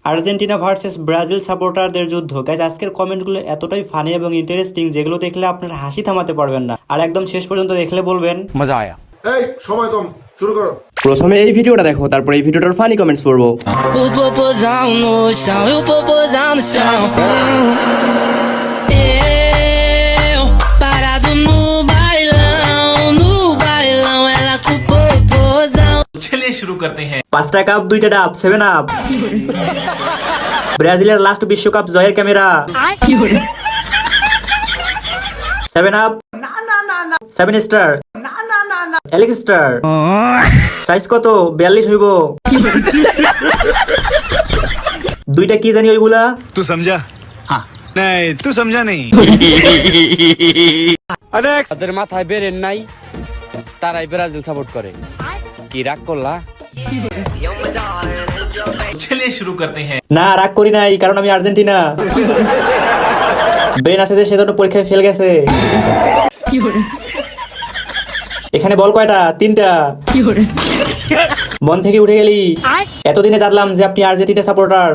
Argentina versus Brazil সাপোর্টারদের যুদ্ধ। Guys আজকের কমেন্টগুলো এতটাই ফানি এবং ইন্টারেস্টিং যেগুলো দেখলে আপনার হাসি থামাতে পারবেন না, আর একদম শেষ পর্যন্ত দেখলে বলবেন মজা আয়া। এই সময় কম, শুরু করো। প্রথমে এই ভিডিওটা দেখো, তারপর এই ভিডিওটার ফানি কমেন্টস পড়বো। O popozão no chão, e o popozão no chão. Eu parado no bailão, ela com o popozão. चलिए शुरू करते हैं। 5টা কাপ 2টা ডাব 7 আপ। ব্রাজিলের লাস্ট বিশ্বকাপ জয়ের camera 7 up 7 star Alex star. Size কত? 42 হইব। দুইটা কি জানি ওইগুলা? तू समझा? हाँ नहीं तू समझा नहीं। তাদের মাথায় বেরেন নাই, তারাই ব্রাজিল সাপোর্ট করে। কি রাগ করলা? चलिए शुरू करते हैं। না, রাগ করি নাই, কারণ আমি আর্জেন্টিনা। ব্রেন আছে যে সেজন্য পরীক্ষায় ফেল গেছে। এখানে বল কয়টা? 3টা। মন থেকে উঠে গেলি। এতদিনে জানলাম যে আপনি আর্জেন্টিনা সাপোর্টার।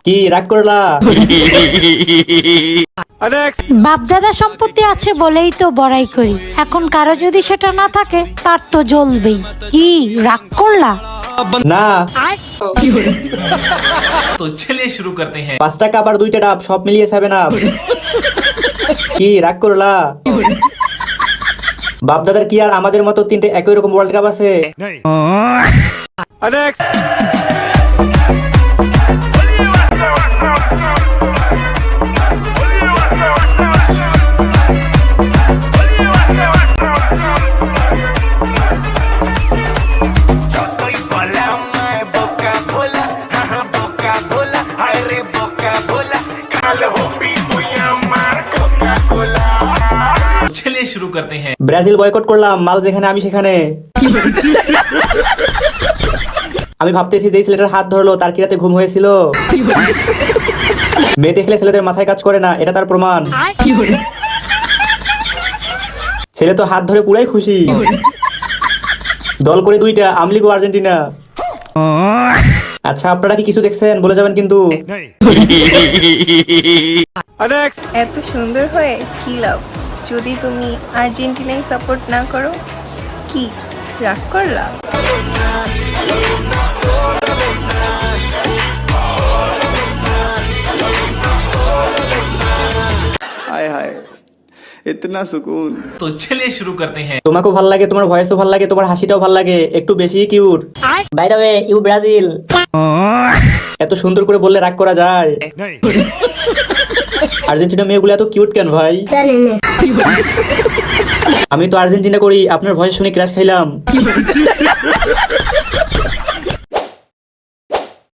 কি রাগ করলা? বাপদাদা সম্পত্তি আছে বলেই তো বড়াই করি, এখন কারো যদি সেটা না থাকে তার তো জ্বলবেই। কি রাগ করলা? না। तो चलिए शुरू करते हैं। 5টা কাপ আর 2টা ডাব সব মিলিয়ে 7 আপ। কি রাগ করলা? বাপদাদার কি আর আমাদের মতো 3টে একই রকম ওয়ার্ল্ড কাপ আছে? चलिए शुरू करते हैं। ব্রাজিল বয়কট করলাম, মাল যেখানে আমি সেখানে। আমি ভাবতেছি যে ছেলেটার হাত ধরলো তার কি রাতে ঘুম হয়েছিল? মেয়ে দেখলে ছেলেদের মাথায় কাজ করে না, এটা তার প্রমাণ। ছেলে তো হাত ধরে পুরাই খুশি। দল করে 2টা, আমলিগ ও আর্জেন্টিনা। আচ্ছা, আপনারা কি কিছু দেখছেন? বলে যাবেন কিন্তু। এত সুন্দর হয়ে কি লাভ যদি তুমি আর্জেন্টিনায় সাপোর্ট না করো? কি রাগ করলা? हाय हाय इतना सुकून। तो चलिए शुरू करते हैं। তোমাকেও ভাল লাগে, তোমার ভয়েসও ভাল লাগে, তোমার হাসিটাও ভাল লাগে, একটু বেশি cute. By the way, you Brazil. এত সুন্দর করে বললে রাগ করা যায়? আর্জেন্টিনা মেয়েগুলো এত কিউট কেন ভাই? আমি তো আর্জেন্টিনা করি, আপনার ভয়েস শুনে ক্রাশ খাইলাম।